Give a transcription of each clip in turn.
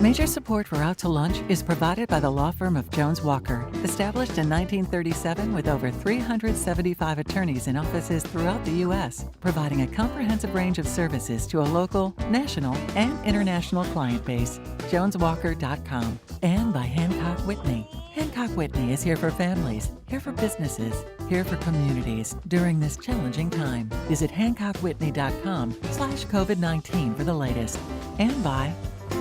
Major support for Out to Lunch is provided by the law firm of Jones Walker, established in 1937 with over 375 attorneys in offices throughout the U.S., providing a comprehensive range of services to a local, national, and international client base. JonesWalker.com. And by Hancock Whitney. Hancock Whitney is here for families, here for businesses, here for communities during this challenging time. Visit HancockWhitney.com/COVID-19 for the latest. And by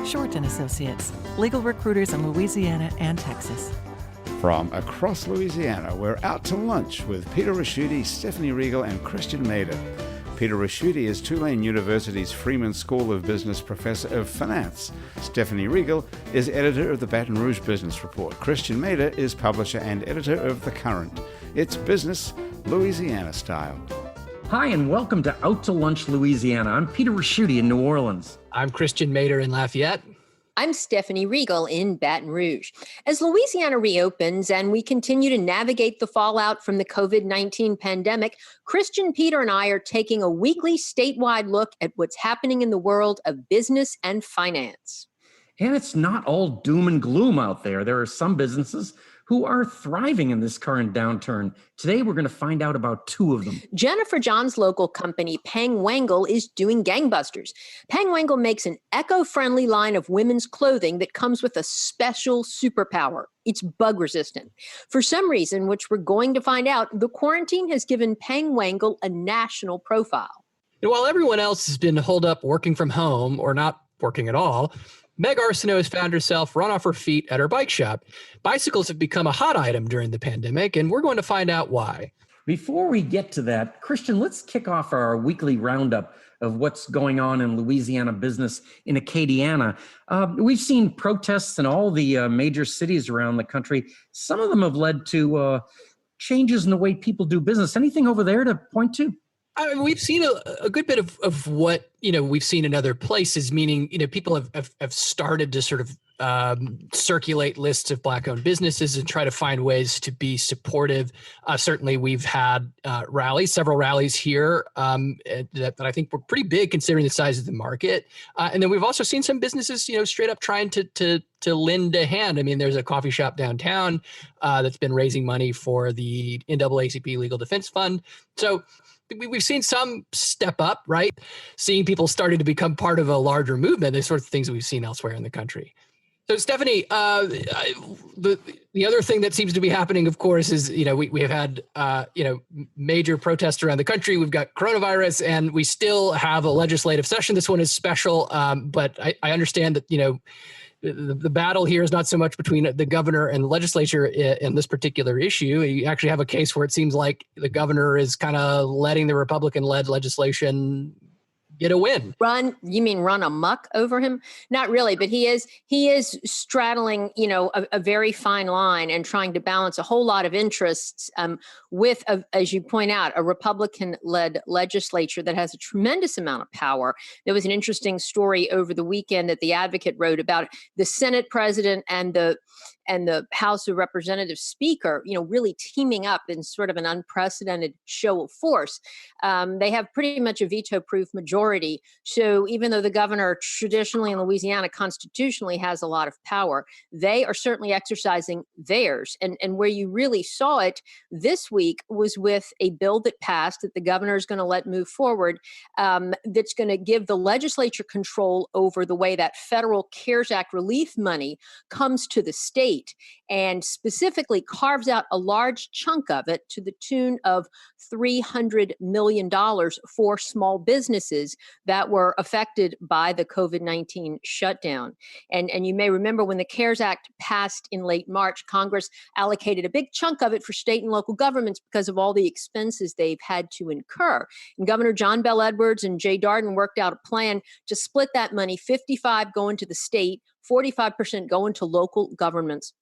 Short & Associates, legal recruiters in Louisiana and Texas. From across Louisiana, we're out to lunch with Peter Raschuti, Stephanie Riegel, and Christian Mader. Peter Raschuti is Tulane University's Freeman School of Business Professor of Finance. Stephanie Riegel is editor of the Baton Rouge Business Report. Christian Mader is publisher and editor of The Current. It's business Louisiana style. Hi, and welcome to Out to Lunch Louisiana. I'm Peter Raschuti in New Orleans. I'm Christian Mader in Lafayette. I'm Stephanie Riegel in Baton Rouge. As Louisiana reopens and we continue to navigate the fallout from the COVID-19 pandemic, Christian, Peter, and I are taking a weekly statewide look at what's happening in the world of business and finance. And it's not all doom and gloom out there. There are some businesses who are thriving in this current downturn. Today, we're going to find out about two of them. Jennifer John's local company, Pang Wangle, is doing gangbusters. Pang Wangle makes an eco-friendly line of women's clothing that comes with a special superpower. It's bug resistant. For some reason, which we're going to find out, the quarantine has given Pang Wangle a national profile. And while everyone else has been holed up working from home or not working at all, Meg Arsenault has found herself run off her feet at her bike shop. Bicycles have become a hot item during the pandemic, and we're going to find out why. Before we get to that, Christian, let's kick off our weekly roundup of what's going on in Louisiana business in Acadiana. We've seen protests in all the major cities around the country. Some of them have led to changes in the way people do business. Anything over there to point to? We've seen a good bit of what, we've seen in other places, meaning, people have started to sort of circulate lists of Black-owned businesses and try to find ways to be supportive. Certainly, we've had several rallies here that I think were pretty big considering the size of the market. And then we've also seen some businesses, straight up trying to lend a hand. I mean, there's a coffee shop downtown that's been raising money for the NAACP Legal Defense Fund. So we've seen some step up, right? Seeing people starting to become part of a larger movement, the sorts of things that we've seen elsewhere in the country. So Stephanie, the other thing that seems to be happening, of course, is, we have had, major protests around the country. We've got coronavirus and we still have a legislative session. This one is special, but I understand that, the battle here is not so much between the governor and the legislature in this particular issue. You actually have a case where it seems like the governor is kind of letting the Republican-led legislation get a win. You mean run amok over him? Not really, but he is straddling, a very fine line and trying to balance a whole lot of interests with, as you point out, a Republican-led legislature that has a tremendous amount of power. There was an interesting story over the weekend that the Advocate wrote about the Senate president and the House of Representatives Speaker, really teaming up in sort of an unprecedented show of force. They have pretty much a veto-proof majority. So even though the governor traditionally in Louisiana constitutionally has a lot of power, they are certainly exercising theirs. And where you really saw it this week was with a bill that passed that the governor is going to let move forward that's going to give the legislature control over the way that federal CARES Act relief money comes to the state, and specifically carves out a large chunk of it to the tune of $300 million for small businesses that were affected by the COVID-19 shutdown. And you may remember when the CARES Act passed in late March, Congress allocated a big chunk of it for state and local governments because of all the expenses they've had to incur. And Governor John Bel Edwards and Jay Darden worked out a plan to split that money, 55 going to the state, 45% going to local governments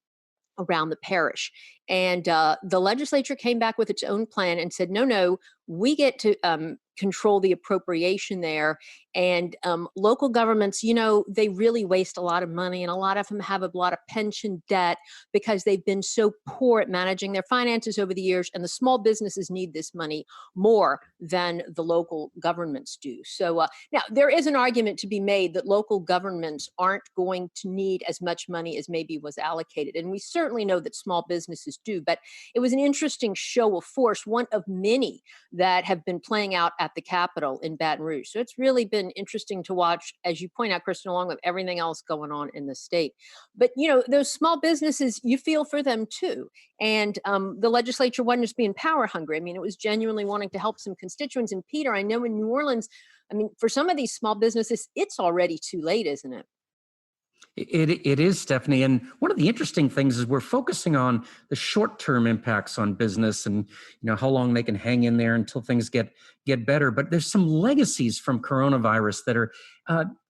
around the parish. And the legislature came back with its own plan and said, no, we get to control the appropriation there. And local governments, they really waste a lot of money, and a lot of them have a lot of pension debt because they've been so poor at managing their finances over the years. And the small businesses need this money more than the local governments do. So now there is an argument to be made that local governments aren't going to need as much money as maybe was allocated. And we certainly know that small businesses do. But it was an interesting show of force, one of many that have been playing out at the Capitol in Baton Rouge. So it's really been interesting to watch, as you point out, Kristen, along with everything else going on in the state. But, those small businesses, you feel for them too. And the legislature wasn't just being power hungry. I mean, it was genuinely wanting to help some constituents. And Peter, I know in New Orleans, for some of these small businesses, it's already too late, isn't it? It is, Stephanie. And one of the interesting things is we're focusing on the short-term impacts on business and how long they can hang in there until things get better. But there's some legacies from coronavirus that are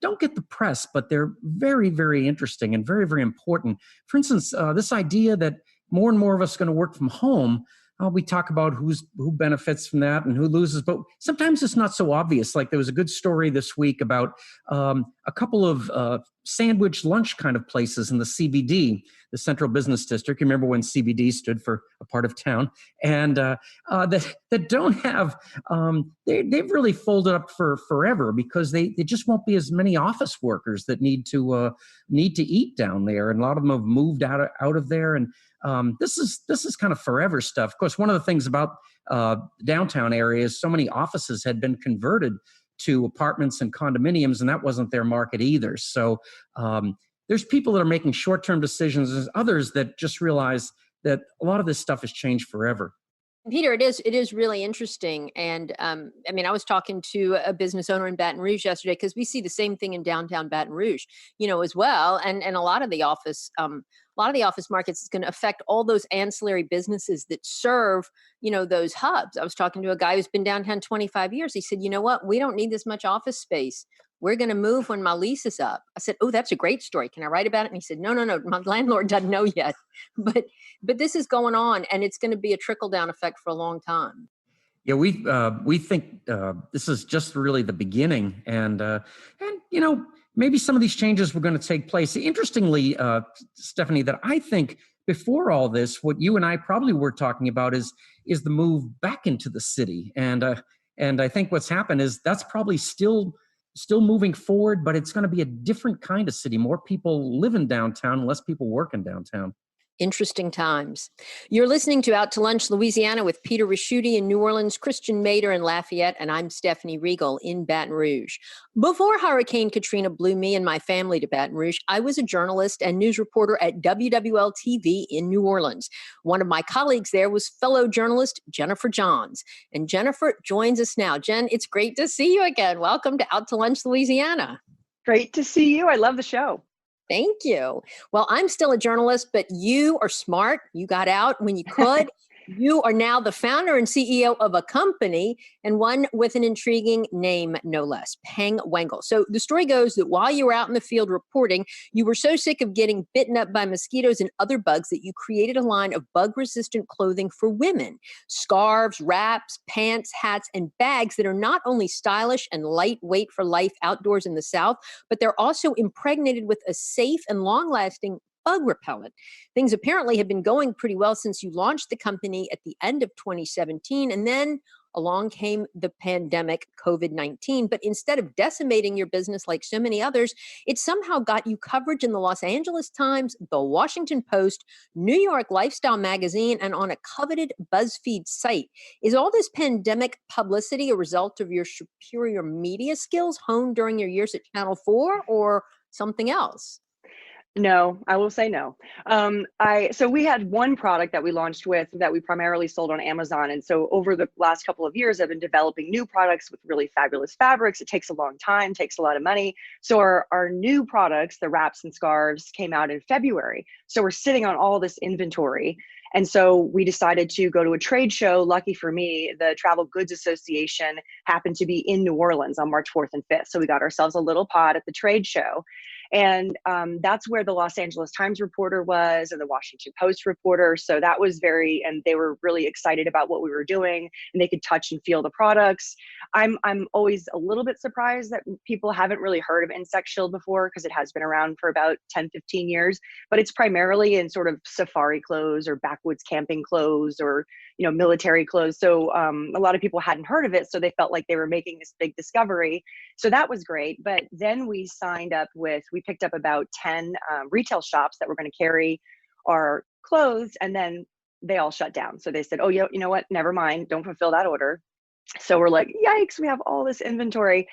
don't get the press, but they're very, very interesting and very, very important. For instance, this idea that more and more of us are going to work from home. We talk about who benefits from that and who loses, but sometimes it's not so obvious. Like there was a good story this week about a couple of sandwich lunch kind of places in the CBD, the Central Business District. You remember when CBD stood for a part of town, and that don't have they've really folded up for forever because they just won't be as many office workers that need to eat down there, and a lot of them have moved out of there. And this is kind of forever stuff. Of course, one of the things about downtown areas, so many offices had been converted to apartments and condominiums, and that wasn't their market either. So there's people that are making short-term decisions. There's others that just realize that a lot of this stuff has changed forever. Peter, it is really interesting. And I was talking to a business owner in Baton Rouge yesterday, because we see the same thing in downtown Baton Rouge, as well. And a lot of the office markets is going to affect all those ancillary businesses that serve, those hubs. I was talking to a guy who's been downtown 25 years. He said, you know what? We don't need this much office space. We're going to move when my lease is up. I said, oh, that's a great story. Can I write about it? And he said, no, my landlord doesn't know yet. But this is going on, and it's going to be a trickle down effect for a long time. Yeah, we think this is just really the beginning, and maybe some of these changes were going to take place. Interestingly, Stephanie, that I think before all this, what you and I probably were talking about is the move back into the city, and I think what's happened is that's probably still moving forward, but it's going to be a different kind of city. More people live in downtown, less people work in downtown. Interesting times. You're listening to Out to Lunch Louisiana with Peter Raschuti in New Orleans, Christian Mader in Lafayette, and I'm Stephanie Riegel in Baton Rouge. Before Hurricane Katrina blew me and my family to Baton Rouge, I was a journalist and news reporter at WWL TV in New Orleans. One of my colleagues there was fellow journalist Jennifer Johns. And Jennifer joins us now. Jen, it's great to see you again. Welcome to Out to Lunch Louisiana. Great to see you. I love the show. Thank you. Well, I'm still a journalist, but you are smart. You got out when you could. You are now the founder and CEO of a company, and one with an intriguing name, no less, Wangle. So the story goes that while you were out in the field reporting, you were so sick of getting bitten up by mosquitoes and other bugs that you created a line of bug-resistant clothing for women. Scarves, wraps, pants, hats, and bags that are not only stylish and lightweight for life outdoors in the South, but they're also impregnated with a safe and long-lasting bug repellent. Things apparently have been going pretty well since you launched the company at the end of 2017, and then along came the pandemic, COVID-19. But instead of decimating your business like so many others, it somehow got you coverage in the Los Angeles Times, the Washington Post, New York Lifestyle Magazine, and on a coveted BuzzFeed site. Is all this pandemic publicity a result of your superior media skills honed during your years at Channel 4, or something else? No, I will say no. So we had one product that we launched with that we primarily sold on Amazon. And so over the last couple of years, I've been developing new products with really fabulous fabrics. It takes a long time, takes a lot of money. So our new products, the wraps and scarves, came out in February. So we're sitting on all this inventory. And so we decided to go to a trade show. Lucky for me, the Travel Goods Association happened to be in New Orleans on March 4th and 5th. So we got ourselves a little pod at the trade show. And that's where the Los Angeles Times reporter was and the Washington Post reporter. So that was and they were really excited about what we were doing, and they could touch and feel the products. I'm always a little bit surprised that people haven't really heard of Insect Shield before, because it has been around for about 10, 15 years, but it's primarily in sort of safari clothes or backwoods camping clothes or, military clothes. So a lot of people hadn't heard of it. So they felt like they were making this big discovery. So that was great. But then we picked up about 10 retail shops that were going to carry our clothes, and then they all shut down. So they said, oh, you know what? Never mind. Don't fulfill that order. So we're like, yikes, we have all this inventory.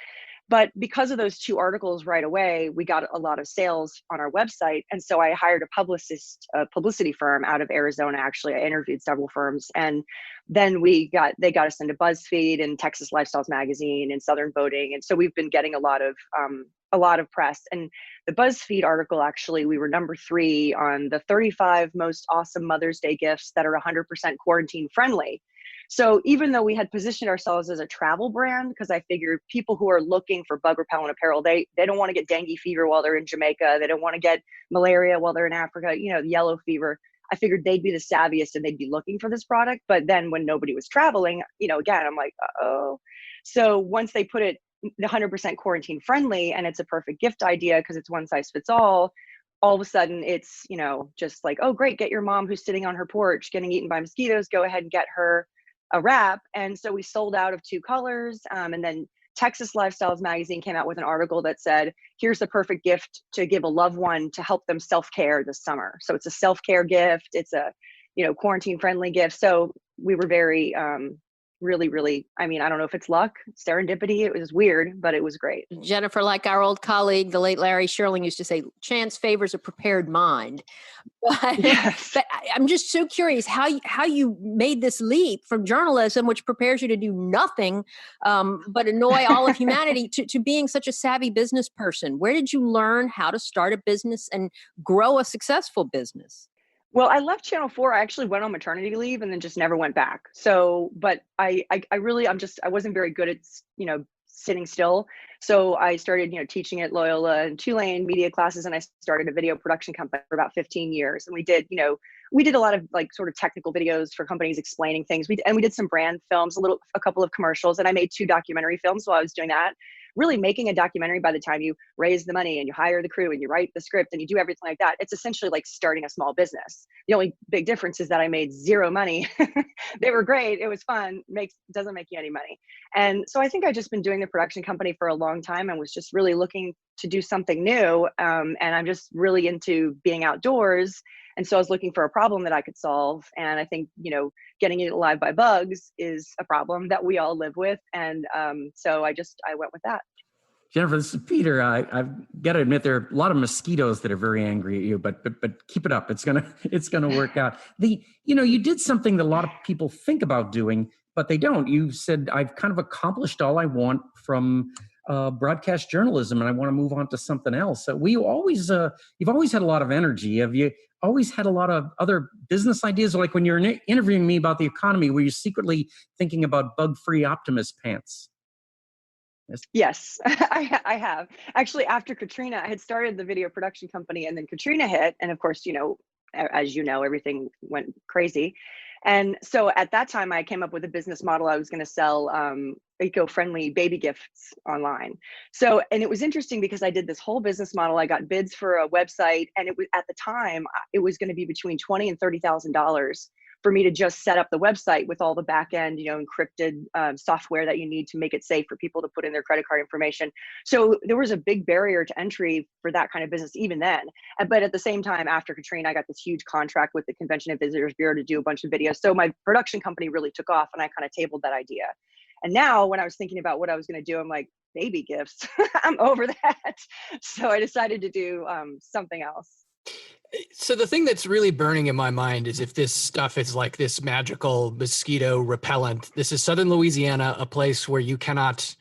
But because of those 2 articles right away, we got a lot of sales on our website. And so I hired a publicity firm out of Arizona. Actually, I interviewed several firms. And then they got us into BuzzFeed and Texas Lifestyles Magazine and Southern Boating. And so we've been getting a lot of press. And the BuzzFeed article, actually, we were number 3 on the 35 most awesome Mother's Day gifts that are 100% quarantine friendly. So even though we had positioned ourselves as a travel brand, because I figured people who are looking for bug repellent apparel, they don't want to get dengue fever while they're in Jamaica. They don't want to get malaria while they're in Africa, the yellow fever. I figured they'd be the savviest and they'd be looking for this product. But then when nobody was traveling, again, I'm like, uh-oh. So once they put it the 100% quarantine friendly, and it's a perfect gift idea because it's one size fits all of a sudden it's, just like, oh, great, get your mom who's sitting on her porch getting eaten by mosquitoes, go ahead and get her a wrap. And so we sold out of 2 colors. And then Texas Lifestyles Magazine came out with an article that said, here's the perfect gift to give a loved one to help them self-care this summer. So it's a self-care gift. It's a, quarantine friendly gift. So we were very, really, really, I don't know if it's luck, serendipity. It was weird, but it was great. Jennifer, like our old colleague, the late Larry Sherling used to say, chance favors a prepared mind. But, Yes. but I'm just so curious how you made this leap from journalism, which prepares you to do nothing but annoy all of humanity, to being such a savvy business person. Where did you learn how to start a business and grow a successful business? Well, I left Channel 4. I actually went on maternity leave and then just never went back. So, but I wasn't very good at, sitting still. So I started, teaching at Loyola and Tulane media classes, and I started a video production company for about 15 years. And we did a lot of like sort of technical videos for companies explaining things. We did some brand films, a couple of commercials, and I made 2 documentary films while I was doing that. Really making a documentary, by the time you raise the money and you hire the crew and you write the script and you do everything like that, it's essentially like starting a small business. The only big difference is that I made 0 money. They were great. It was fun. Doesn't make you any money. And so I think I've just been doing the production company for a long time and was just really looking to do something new. And I'm just really into being outdoors. And so I was looking for a problem that I could solve. And I think, getting eaten alive by bugs is a problem that we all live with. And so I went with that. Jennifer, this is Peter. I've got to admit there are a lot of mosquitoes that are very angry at you, but keep it up. It's gonna work out. You did something that a lot of people think about doing, but they don't. You said, I've kind of accomplished all I want from broadcast journalism, and I want to move on to something else. So you've always had a lot of energy. Have you always had a lot of other business ideas? Like when you're interviewing me about the economy, were you secretly thinking about bug-free Optimist pants? Yes, I have. Actually, after Katrina, I had started the video production company, and then Katrina hit. And of course, as you know, everything went crazy. And so at that time, I came up with a business model. I was going to sell eco-friendly baby gifts online. So, and it was interesting because I did this whole business model. I got bids for a website, and it was, at the time, it was going to be between $20,000 and $30,000 for me to just set up the website with all the back end, encrypted software that you need to make it safe for people to put in their credit card information. So there was a big barrier to entry for that kind of business even then. But at the same time, after Katrina, I got this huge contract with the Convention and Visitors Bureau to do a bunch of videos. So my production company really took off, and I kind of tabled that idea. And now when I was thinking about what I was going to do, I'm like, baby gifts, I'm over that. So I decided to do something else. So the thing that's really burning in my mind is if this stuff is like this magical mosquito repellent. This is Southern Louisiana, a place where you cannot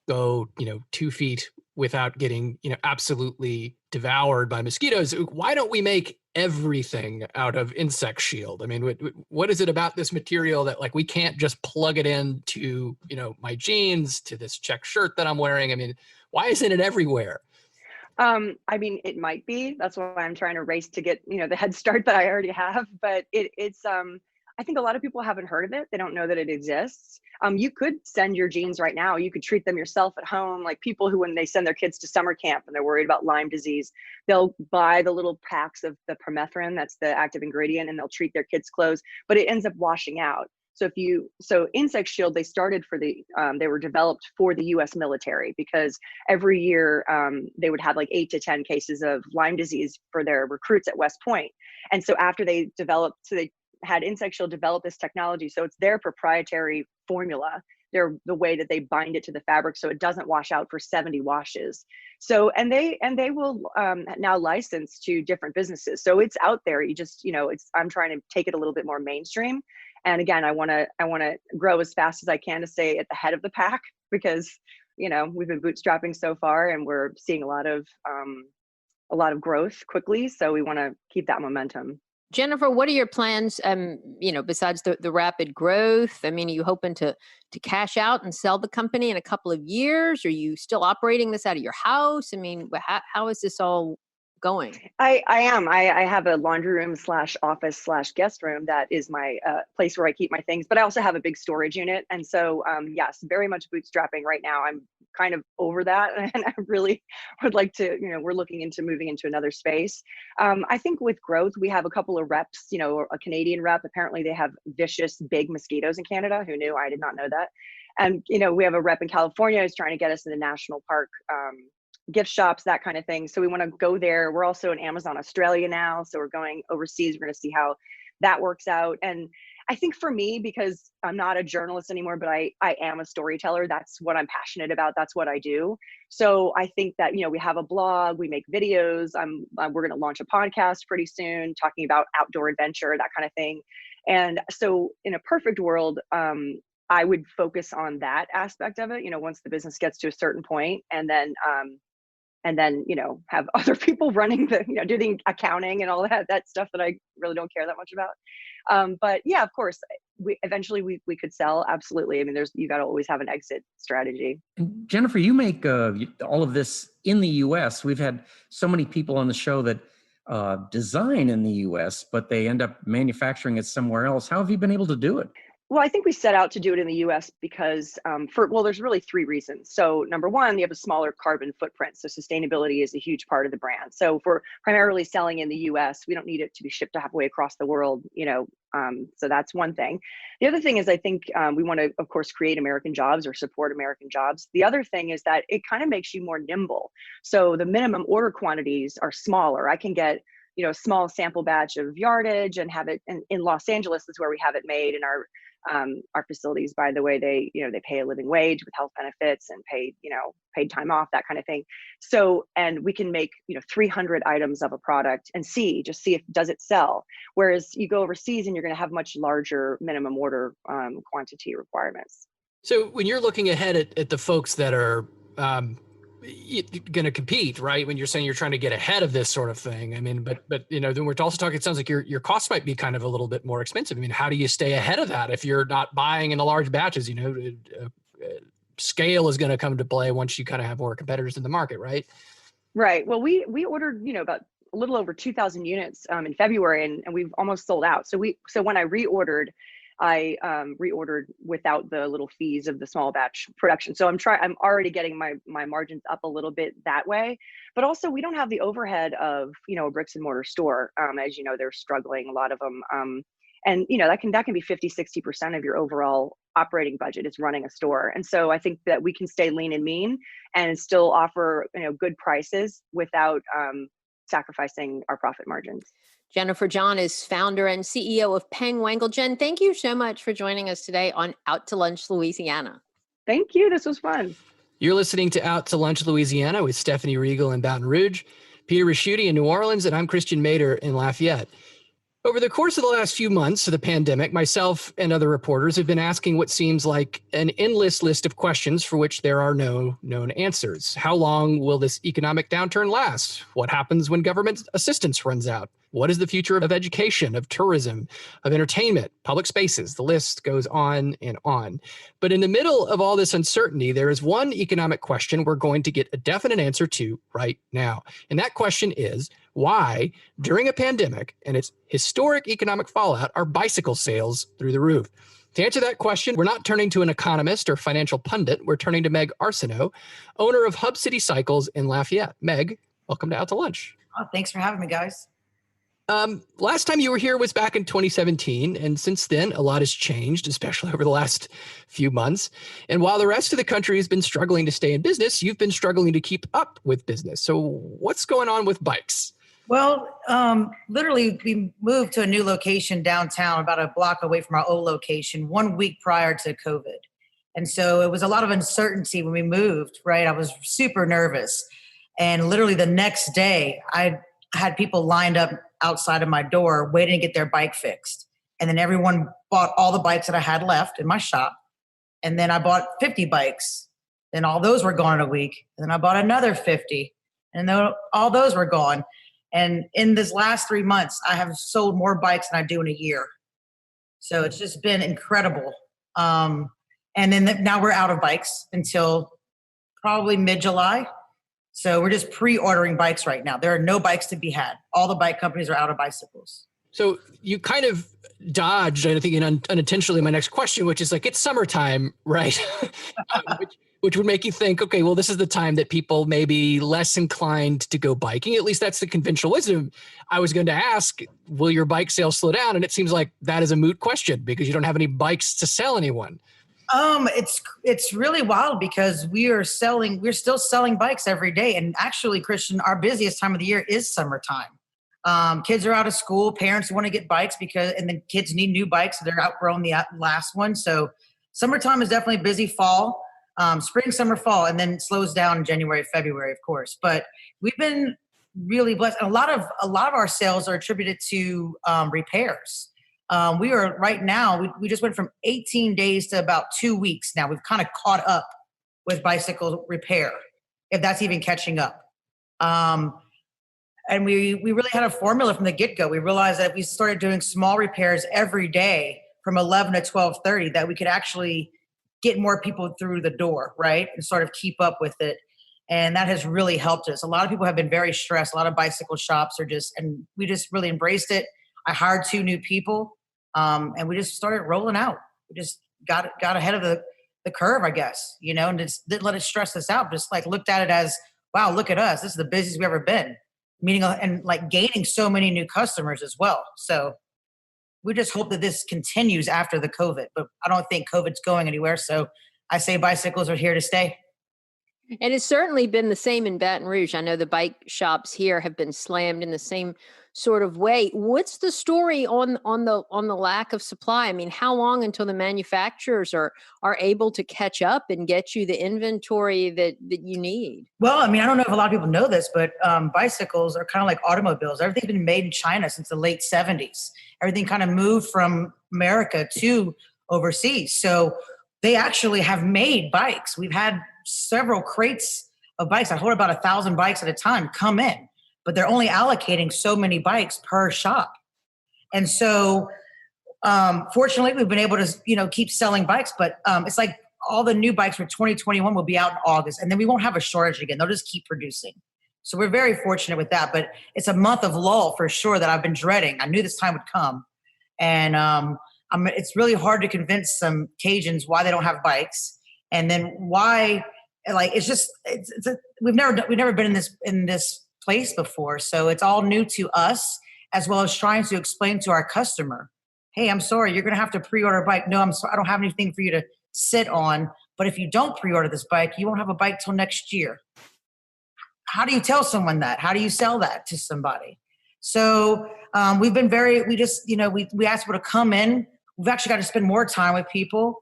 go, 2 feet without getting, absolutely devoured by mosquitoes. Why don't we make everything out of insect shield? I mean, what is it about this material that like we can't just plug it into, my jeans, to this check shirt that I'm wearing? I mean, why isn't it everywhere? I mean, it might be. That's why I'm trying to race to get, the head start that I already have. But it's I think a lot of people haven't heard of it. They don't know that it exists. You could send your jeans right now. You could treat them yourself at home. Like people who, when they send their kids to summer camp and they're worried about Lyme disease, they'll buy the little packs of the permethrin, that's the active ingredient, and they'll treat their kids' clothes, but it ends up washing out. So Insect Shield, they started for they were developed for the US military, because every year they would have like 8 to 10 cases of Lyme disease for their recruits at West Point. And so after they had Insect Shield develop this technology. So it's their proprietary formula. They're the way that they bind it to the fabric so it doesn't wash out for 70 washes. So, and they will now license to different businesses. So it's out there. You just, I'm trying to take it a little bit more mainstream. And again, I want to grow as fast as I can to stay at the head of the pack, because, we've been bootstrapping so far and we're seeing a lot of growth quickly. So we want to keep that momentum. Jennifer, what are your plans, besides the rapid growth? I mean, are you hoping to cash out and sell the company in a couple of years? Are you still operating this out of your house? I mean, how is this all going? I am. I have a laundry room / office / guest room that is my place where I keep my things, but I also have a big storage unit. And so, yes, very much bootstrapping right now. I'm kind of over that. And I really would like to, we're looking into moving into another space. I think with growth, we have a couple of reps, a Canadian rep. Apparently they have vicious, big mosquitoes in Canada. Who knew? I did not know that. And, we have a rep in California who's trying to get us in the national park, gift shops, that kind of thing. So we want to go there. We're also in Amazon Australia now. So we're going overseas. We're going to see how that works out. And I think for me, because I'm not a journalist anymore, but I am a storyteller. That's what I'm passionate about. That's what I do. So I think that, we have a blog, we make videos. We're going to launch a podcast pretty soon talking about outdoor adventure, that kind of thing. And so in a perfect world, I would focus on that aspect of it, once the business gets to a certain point, and then, have other people running do the accounting and all that stuff that I really don't care that much about. But yeah, of course, eventually we could sell. Absolutely. I mean, you got to always have an exit strategy. And Jennifer, you make all of this in the U.S. We've had so many people on the show that design in the U.S., but they end up manufacturing it somewhere else. How have you been able to do it? Well, I think we set out to do it in the US because there's really 3 reasons. So number one, you have a smaller carbon footprint. So sustainability is a huge part of the brand. So if we're primarily selling in the US, we don't need it to be shipped halfway across the world, so that's one thing. The other thing is I think we want to, of course, create American jobs or support American jobs. The other thing is that it kind of makes you more nimble. So the minimum order quantities are smaller. I can get a small sample batch of yardage and have it in Los Angeles is where we have it made, and our facilities, by the way, they pay a living wage with health benefits and paid time off, that kind of thing. So, and we can make 300 items of a product and see if does it sell. Whereas you go overseas and you're going to have much larger minimum order quantity requirements. So when you're looking ahead at the folks that are going to compete, right? When you're saying you're trying to get ahead of this sort of thing, I mean, but then we're also talking, it sounds like your costs might be kind of a little bit more expensive. I mean, how do you stay ahead of that if you're not buying in the large batches? Scale is going to come to play once you kind of have more competitors in the market, right? Right. Well, we ordered about a little over 2,000 units in February, and we've almost sold out. So when I reordered, I reordered without the little fees of the small batch production. So I'm already getting my margins up a little bit that way, but also we don't have the overhead of, a bricks and mortar store. As you know, they're struggling, a lot of them. And that can be 50-60% of your overall operating budget is running a store. And so I think that we can stay lean and mean and still offer, good prices without sacrificing our profit margins. Jennifer John is founder and CEO of Wangle. Jen, thank you so much for joining us today on Out to Lunch Louisiana. Thank you. This was fun. You're listening to Out to Lunch Louisiana with Stephanie Riegel in Baton Rouge, Peter Raschuti in New Orleans, and I'm Christian Mader in Lafayette. Over the course of the last few months of the pandemic, myself and other reporters have been asking what seems like an endless list of questions for which there are no known answers. How long will this economic downturn last? What happens when government assistance runs out? What is the future of education, of tourism, of entertainment, public spaces? The list goes on and on. But in the middle of all this uncertainty, there is one economic question we're going to get a definite answer to right now. And that question is, why, during a pandemic and its historic economic fallout, are bicycle sales through the roof? To answer that question, we're not turning to an economist or financial pundit. We're turning to Meg Arsenault, owner of Hub City Cycles in Lafayette. Meg, welcome to Out to Lunch. Oh, thanks for having me, guys. Last time you were here was back in 2017, and since then, a lot has changed, especially over the last few months. And while the rest of the country has been struggling to stay in business, you've been struggling to keep up with business. So what's going on with bikes? Well, literally, we moved to a new location downtown, about a block away from our old location, 1 week prior to COVID. And so it was a lot of uncertainty when we moved, right? I was super nervous. And literally the next day, I had people lined up outside of my door waiting to get their bike fixed. And then everyone bought all the bikes that I had left in my shop. And then I bought 50 bikes. Then all those were gone in a week. And then I bought another 50. And then all those were gone. And in this last 3 months, I have sold more bikes than I do in a year. So it's just been incredible. And then now we're out of bikes until probably mid-July. So we're just pre-ordering bikes right now. There are no bikes to be had. All the bike companies are out of bicycles. So you kind of dodged, I think, unintentionally my next question, which is like, it's summertime, right? which would make you think, okay, well, this is the time that people may be less inclined to go biking. At least that's the conventional wisdom. I was going to ask, will your bike sales slow down? And it seems like that is a moot question because you don't have any bikes to sell anyone. It's really wild because we're still selling bikes every day. And actually, Christian, our busiest time of the year is summertime. Kids are out of school. Parents want to get bikes and the kids need new bikes. So they're outgrowing the last one. So summertime is definitely busy. Fall, spring, summer, fall, and then it slows down in January, February, of course. But we've been really blessed. And a lot of our sales are attributed to repairs. We are right now, we just went from 18 days to about 2 weeks now. We've kind of caught up with bicycle repair, if that's even catching up. And we really had a formula from the get-go. We realized that if we started doing small repairs every day from 11 to 12:30, that we could actually get more people through the door, right? And sort of keep up with it. And that has really helped us. A lot of people have been very stressed. A lot of bicycle shops and we just really embraced it. I hired 2 new people. And we just started rolling out. We just got ahead of the curve, I guess, and just didn't let it stress us out. Just like looked at it as, wow, look at us. This is the busiest we've ever been. Meaning and like gaining so many new customers as well. So we just hope that this continues after the COVID, but I don't think COVID's going anywhere. So I say bicycles are here to stay. And it's certainly been the same in Baton Rouge. I know the bike shops here have been slammed in the same sort of way. What's the story on the lack of supply? I mean, how long until the manufacturers are able to catch up and get you the inventory that you need? Well, I mean, I don't know if a lot of people know this, but bicycles are kind of like automobiles. Everything's been made in China since the late 70s. Everything kind of moved from America to overseas. So they actually have made bikes. We've had several crates of bikes. I hold about 1,000 bikes at a time come in, but they're only allocating so many bikes per shop. And so, fortunately, we've been able to, keep selling bikes, but it's like all the new bikes for 2021 will be out in August, and then we won't have a shortage again. They'll just keep producing. So we're very fortunate with that, but it's a month of lull for sure that I've been dreading. I knew this time would come. And it's really hard to convince some Cajuns why they don't have bikes. And then why, we've never been in this place before. So it's all new to us, as well as trying to explain to our customer, hey, I'm sorry, you're going to have to pre-order a bike. No, I'm sorry, I don't have anything for you to sit on. But if you don't pre-order this bike, you won't have a bike till next year. How do you tell someone that? How do you sell that to somebody? So we've been we asked people to come in. We've actually got to spend more time with people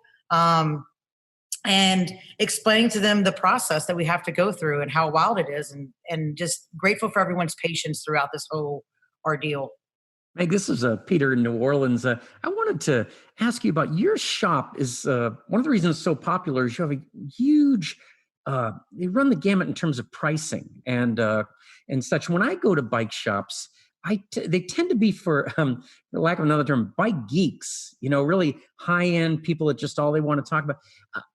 and explain to them the process that we have to go through and how wild it is, and just grateful for everyone's patience throughout this whole ordeal. Meg, this is Peter in New Orleans. I wanted to ask you about your shop. Is one of the reasons it's so popular is you have a huge. They run the gamut in terms of pricing and such. When I go to bike shops, they tend to be for lack of another term, bike geeks. Really high end people that just all they want to talk about.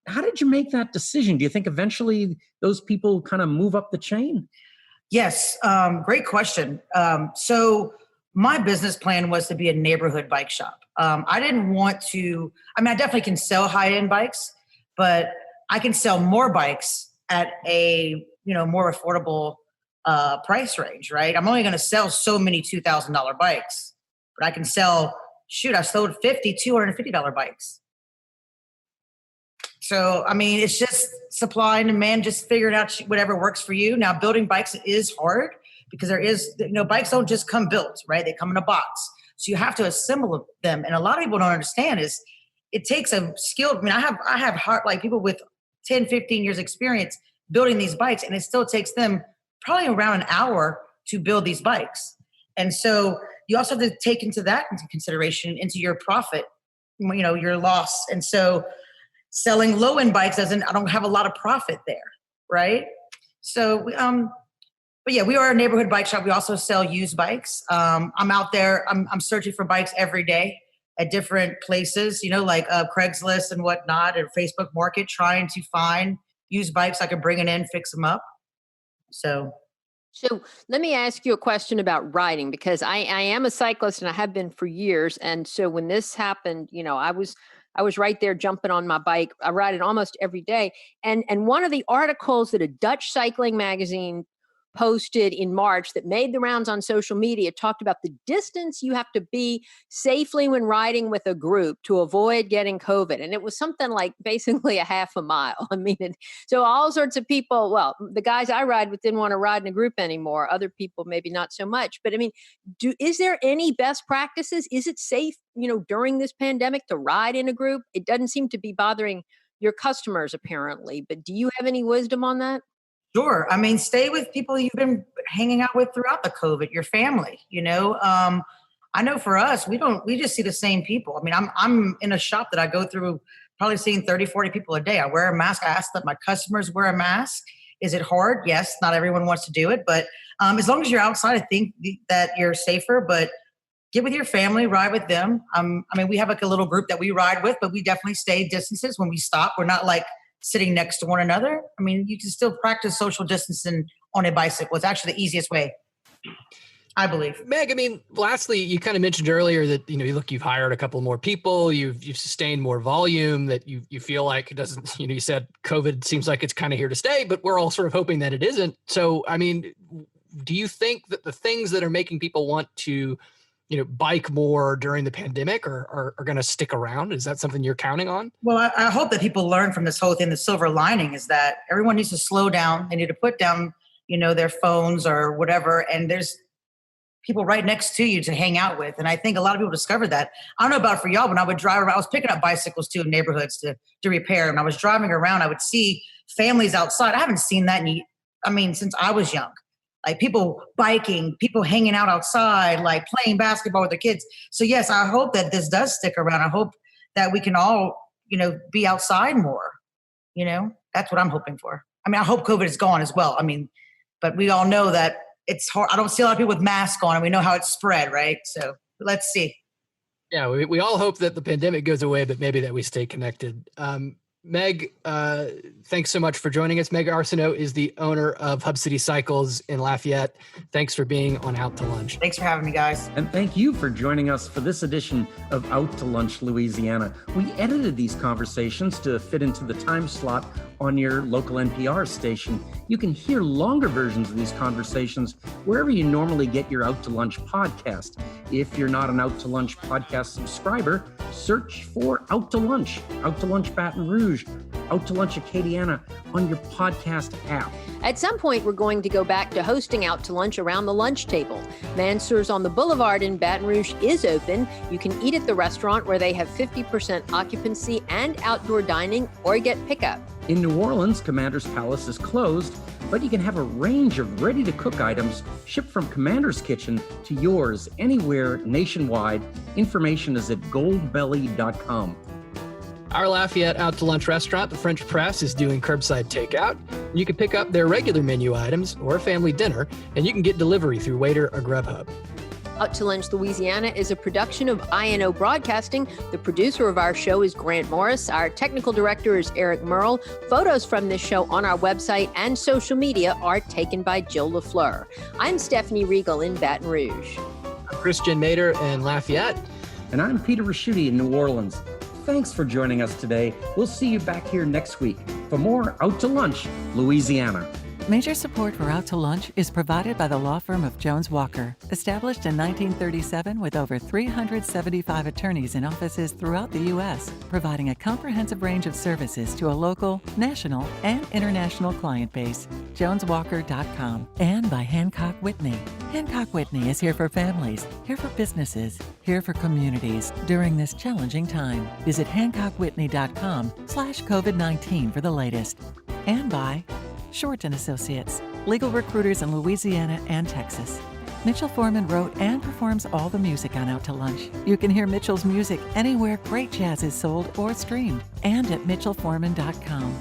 How did you make that decision? Do you think eventually those people kind of move up the chain? Yes, great question. So my business plan was to be a neighborhood bike shop. I didn't want to, I definitely can sell high-end bikes, but I can sell more bikes at a, more affordable price range, right? I'm only going to sell so many $2,000 bikes, but I can sell, I sold $250 bikes. So, it's just supply and demand, just figuring out whatever works for you. Now, building bikes is hard because bikes don't just come built, right? They come in a box. So you have to assemble them. And a lot of people don't understand is it takes a skill. I have people with 10, 15 years experience building these bikes, and it still takes them probably around an hour to build these bikes. And so you also have to take into consideration into your profit, your loss. And so selling low-end bikes I don't have a lot of profit there, right? So, but yeah, we are a neighborhood bike shop. We also sell used bikes. I'm out there. I'm searching for bikes every day at different places, like Craigslist and whatnot, and Facebook Market, trying to find used bikes I can bring it in, fix them up. So let me ask you a question about riding, because I am a cyclist and I have been for years. And so when this happened, I was right there jumping on my bike. I ride it almost every day. And one of the articles that a Dutch cycling magazine posted in March that made the rounds on social media talked about the distance you have to be safely when riding with a group to avoid getting COVID. And it was something like basically a half a mile. So all sorts of people, well, the guys I ride with didn't want to ride in a group anymore. Other people, maybe not so much. But is there any best practices? Is it safe, during this pandemic to ride in a group? It doesn't seem to be bothering your customers apparently, but do you have any wisdom on that? Sure. Stay with people you've been hanging out with throughout the COVID, your family, I know for us, we just see the same people. I'm in a shop that I go through probably seeing 30, 40 people a day. I wear a mask. I ask that my customers wear a mask. Is it hard? Yes. Not everyone wants to do it, but as long as you're outside, I think that you're safer, but get with your family, ride with them. We have a little group that we ride with, but we definitely stay distances when we stop. We're not sitting next to one another. You can still practice social distancing on a bicycle. It's actually the easiest way, I believe. Meg, lastly, you kind of mentioned earlier that, you've hired a couple more people, you've sustained more volume, that you feel like it doesn't, you said COVID seems like it's kind of here to stay, but we're all sort of hoping that it isn't. So, do you think that the things that are making people want to, bike more during the pandemic are going to stick around? Is that something you're counting on? Well, I hope that people learn from this whole thing. The silver lining is that everyone needs to slow down. They need to put down, their phones or whatever. And there's people right next to you to hang out with. And I think a lot of people discovered that. I don't know about for y'all, when I would drive around, I was picking up bicycles too in neighborhoods to repair. And I was driving around, I would see families outside. I haven't seen that since I was young. People biking, people hanging out outside, playing basketball with their kids. So yes, I hope that this does stick around. I hope that we can all, be outside more. That's what I'm hoping for. I hope COVID is gone as well. But we all know that it's hard. I don't see a lot of people with masks on, and we know how it's spread, right? So let's see. Yeah, we all hope that the pandemic goes away, but maybe that we stay connected. Meg, thanks so much for joining us. Meg Arsenault is the owner of Hub City Cycles in Lafayette. Thanks for being on Out to Lunch. Thanks for having me, guys. And thank you for joining us for this edition of Out to Lunch Louisiana. We edited these conversations to fit into the time slot on your local NPR station. You can hear longer versions of these conversations wherever you normally get your Out to Lunch podcast. If you're not an Out to Lunch podcast subscriber, search for Out to Lunch Baton Rouge, Out to Lunch Acadiana on your podcast app. At some point, we're going to go back to hosting Out to Lunch around the lunch table. Mansur's on the Boulevard in Baton Rouge is open. You can eat at the restaurant where they have 50% occupancy and outdoor dining, or get pickup. In New Orleans, Commander's Palace is closed, but you can have a range of ready-to-cook items shipped from Commander's Kitchen to yours anywhere nationwide. Information is at goldbelly.com. Our Lafayette Out to Lunch restaurant, the French Press, is doing curbside takeout. You can pick up their regular menu items or a family dinner, and you can get delivery through Waiter or Grubhub. Out to Lunch Louisiana is a production of INO Broadcasting. The producer of our show is Grant Morris. Our technical director is Eric Merle. Photos from this show on our website and social media are taken by Jill LaFleur. I'm Stephanie Riegel in Baton Rouge. I'm Christian Mader in Lafayette. And I'm Peter Raschuti in New Orleans. Thanks for joining us today. We'll see you back here next week for more Out to Lunch Louisiana. Major support for Out to Lunch is provided by the law firm of Jones Walker, established in 1937 with over 375 attorneys in offices throughout the U.S., providing a comprehensive range of services to a local, national, and international client base. JonesWalker.com. And by Hancock Whitney. Hancock Whitney is here for families, here for businesses, here for communities during this challenging time. Visit HancockWhitney.com/COVID-19 for the latest. And by Short & Associates, legal recruiters in Louisiana and Texas. Mitchell Foreman wrote and performs all the music on Out to Lunch. You can hear Mitchell's music anywhere great jazz is sold or streamed, and at mitchellforeman.com.